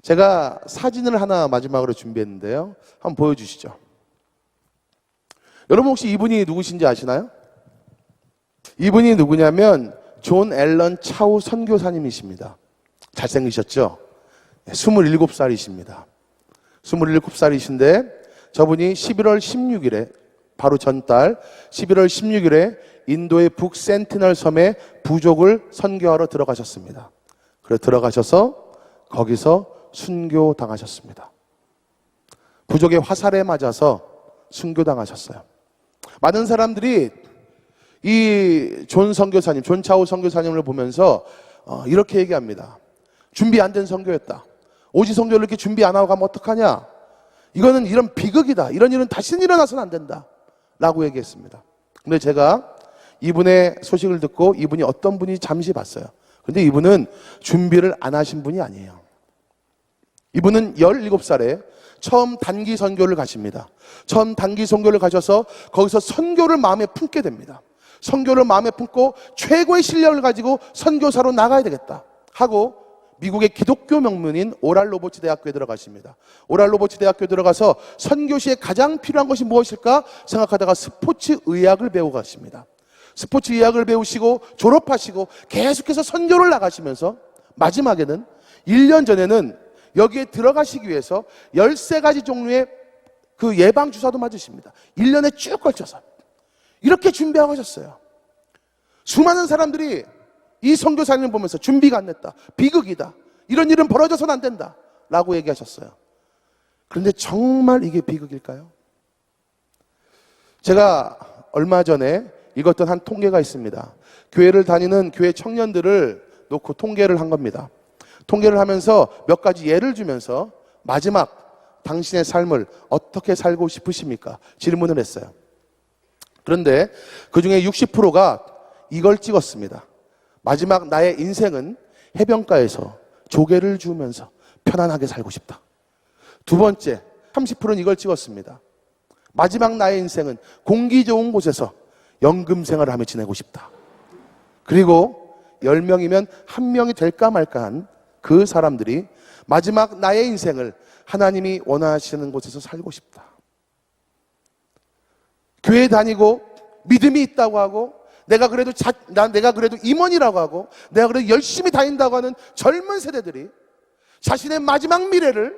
제가 사진을 하나 마지막으로 준비했는데요. 한번 보여주시죠. 여러분 혹시 이분이 누구신지 아시나요? 이분이 누구냐면 존 앨런 차우 선교사님이십니다. 잘생기셨죠? 27살이십니다. 27살이신데 저분이 11월 16일에 바로 전달 11월 16일에 인도의 북센티널 섬에 부족을 선교하러 들어가셨습니다. 그래 들어가셔서 거기서 순교당하셨습니다. 부족의 화살에 맞아서 순교당하셨어요. 많은 사람들이 이 존 선교사님, 존 차우 선교사님을 보면서 이렇게 얘기합니다. 준비 안 된 선교였다. 오지 선교를 이렇게 준비 안 하고 가면 어떡하냐? 이거는 이런 비극이다. 이런 일은 다시는 일어나서는 안 된다. 라고 얘기했습니다. 근데 제가 이분의 소식을 듣고 이분이 어떤 분인지 잠시 봤어요. 근데 이분은 준비를 안 하신 분이 아니에요. 이분은 17살에 처음 단기 선교를 가십니다. 처음 단기 선교를 가셔서 거기서 선교를 마음에 품게 됩니다. 선교를 마음에 품고 최고의 실력을 가지고 선교사로 나가야 되겠다 하고 미국의 기독교 명문인 오랄 로버츠 대학교에 들어가십니다. 오랄 로버츠 대학교에 들어가서 선교시에 가장 필요한 것이 무엇일까 생각하다가 스포츠 의학을 배우고 가십니다. 스포츠 의학을 배우시고 졸업하시고 계속해서 선교를 나가시면서 마지막에는 1년 전에는 여기에 들어가시기 위해서 13가지 종류의 그 예방주사도 맞으십니다. 1년에 쭉 걸쳐서 이렇게 준비하고 하셨어요. 수많은 사람들이 이 선교사님을 보면서 준비가 안 됐다, 비극이다, 이런 일은 벌어져서는 안 된다 라고 얘기하셨어요. 그런데 정말 이게 비극일까요? 제가 얼마 전에 읽었던 한 통계가 있습니다. 교회를 다니는 교회 청년들을 놓고 통계를 한 겁니다. 통계를 하면서 몇 가지 예를 주면서 마지막 당신의 삶을 어떻게 살고 싶으십니까? 질문을 했어요. 그런데 그 중에 60%가 이걸 찍었습니다. 마지막 나의 인생은 해변가에서 조개를 주우면서 편안하게 살고 싶다. 두 번째, 30%는 이걸 찍었습니다. 마지막 나의 인생은 공기 좋은 곳에서 연금 생활을 하며 지내고 싶다. 그리고 10명이면 1명이 될까 말까 한 그 사람들이 마지막 나의 인생을 하나님이 원하시는 곳에서 살고 싶다. 교회 다니고 믿음이 있다고 하고 내가 그래도 임원이라고 하고 내가 그래도 열심히 다닌다고 하는 젊은 세대들이 자신의 마지막 미래를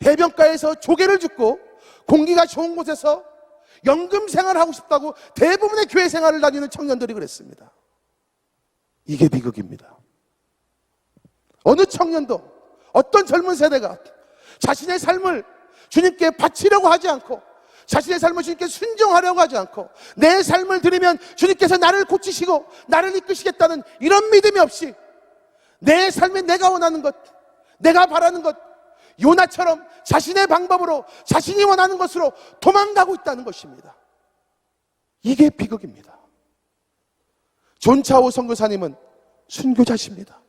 해변가에서 조개를 줍고 공기가 좋은 곳에서 연금 생활을 하고 싶다고 대부분의 교회 생활을 다니는 청년들이 그랬습니다. 이게 비극입니다. 어느 청년도 어떤 젊은 세대가 자신의 삶을 주님께 바치려고 하지 않고 자신의 삶을 주님께 순종하려고 하지 않고 내 삶을 드리면 주님께서 나를 고치시고 나를 이끄시겠다는 이런 믿음이 없이 내 삶에 내가 원하는 것, 내가 바라는 것, 요나처럼 자신의 방법으로 자신이 원하는 것으로 도망가고 있다는 것입니다. 이게 비극입니다. 존 차우 선교사님은 순교자십니다.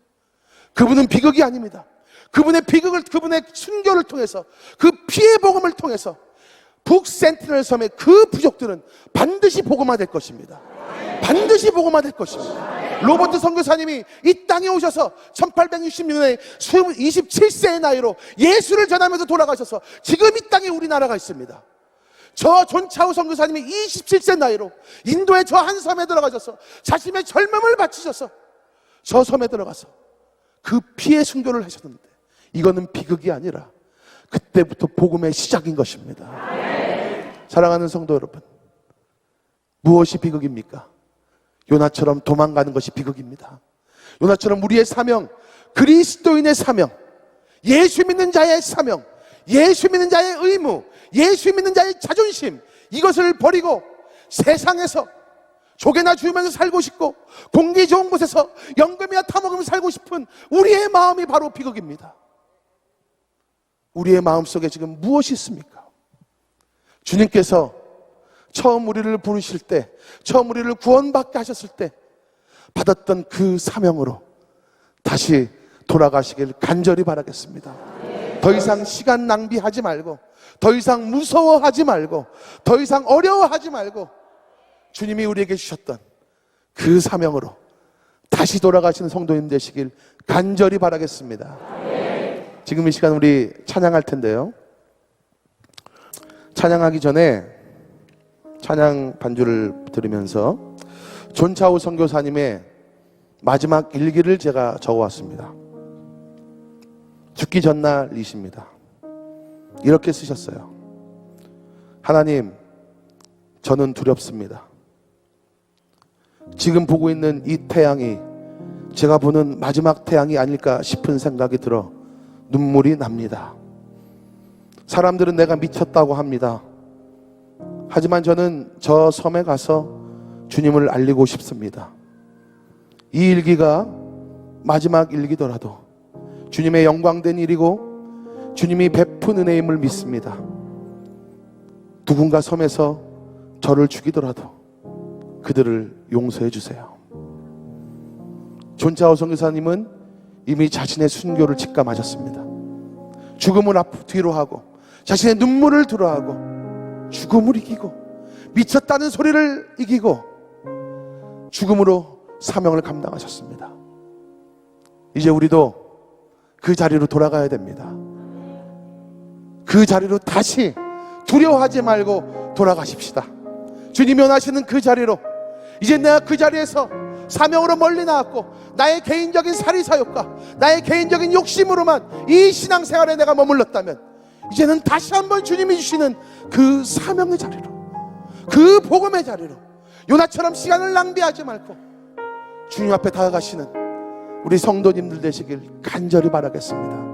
그분은 비극이 아닙니다. 그분의 순교를 통해서 그 피의 복음을 통해서 북센티널 섬의 그 부족들은 반드시 복음화될 것입니다. 반드시 복음화될 것입니다. 로버트 선교사님이 이 땅에 오셔서 1866년에 27세의 나이로 예수를 전하면서 돌아가셔서 지금 이 땅에 우리나라가 있습니다. 저 존 차우 선교사님이 27세 나이로 인도의 저 한 섬에 들어가셔서 자신의 젊음을 바치셔서 저 섬에 들어가서 그 피의 순교를 하셨는데 이거는 비극이 아니라 그때부터 복음의 시작인 것입니다. 사랑하는 성도 여러분, 무엇이 비극입니까? 요나처럼 도망가는 것이 비극입니다. 요나처럼 우리의 사명, 그리스도인의 사명, 예수 믿는 자의 사명, 예수 믿는 자의 의무, 예수 믿는 자의 자존심, 이것을 버리고 세상에서 조개나 주우면서 살고 싶고 공기 좋은 곳에서 연금이나 타먹으면서 살고 싶은 우리의 마음이 바로 비극입니다. 우리의 마음속에 지금 무엇이 있습니까? 주님께서 처음 우리를 부르실 때, 처음 우리를 구원받게 하셨을 때 받았던 그 사명으로 다시 돌아가시길 간절히 바라겠습니다. 더 이상 시간 낭비하지 말고, 더 이상 무서워하지 말고, 더 이상 어려워하지 말고 주님이 우리에게 주셨던 그 사명으로 다시 돌아가시는 성도님 되시길 간절히 바라겠습니다. 지금 이 시간 우리 찬양할 텐데요. 찬양하기 전에 찬양 반주를 들으면서 존차우 선교사님의 마지막 일기를 제가 적어왔습니다. 죽기 전날이십니다. 이렇게 쓰셨어요. 하나님, 저는 두렵습니다. 지금 보고 있는 이 태양이 제가 보는 마지막 태양이 아닐까 싶은 생각이 들어 눈물이 납니다. 사람들은 내가 미쳤다고 합니다. 하지만 저는 저 섬에 가서 주님을 알리고 싶습니다. 이 일기가 마지막 일기더라도 주님의 영광된 일이고 주님이 베푼 은혜임을 믿습니다. 누군가 섬에서 저를 죽이더라도 그들을 용서해 주세요. 존차오 선교사님은 이미 자신의 순교를 직감하셨습니다. 죽음을 뒤로 하고 자신의 눈물을 뒤로하고 죽음을 이기고 미쳤다는 소리를 이기고 죽음으로 사명을 감당하셨습니다. 이제 우리도 그 자리로 돌아가야 됩니다. 그 자리로 다시 두려워하지 말고 돌아가십시다. 주님이 원하시는 그 자리로, 이제 내가 그 자리에서 사명으로 멀리 나왔고 나의 개인적인 사리사욕과 나의 개인적인 욕심으로만 이 신앙생활에 내가 머물렀다면 이제는 다시 한번 주님이 주시는 그 사명의 자리로, 그 복음의 자리로 요나처럼 시간을 낭비하지 말고 주님 앞에 다가가시는 우리 성도님들 되시길 간절히 바라겠습니다.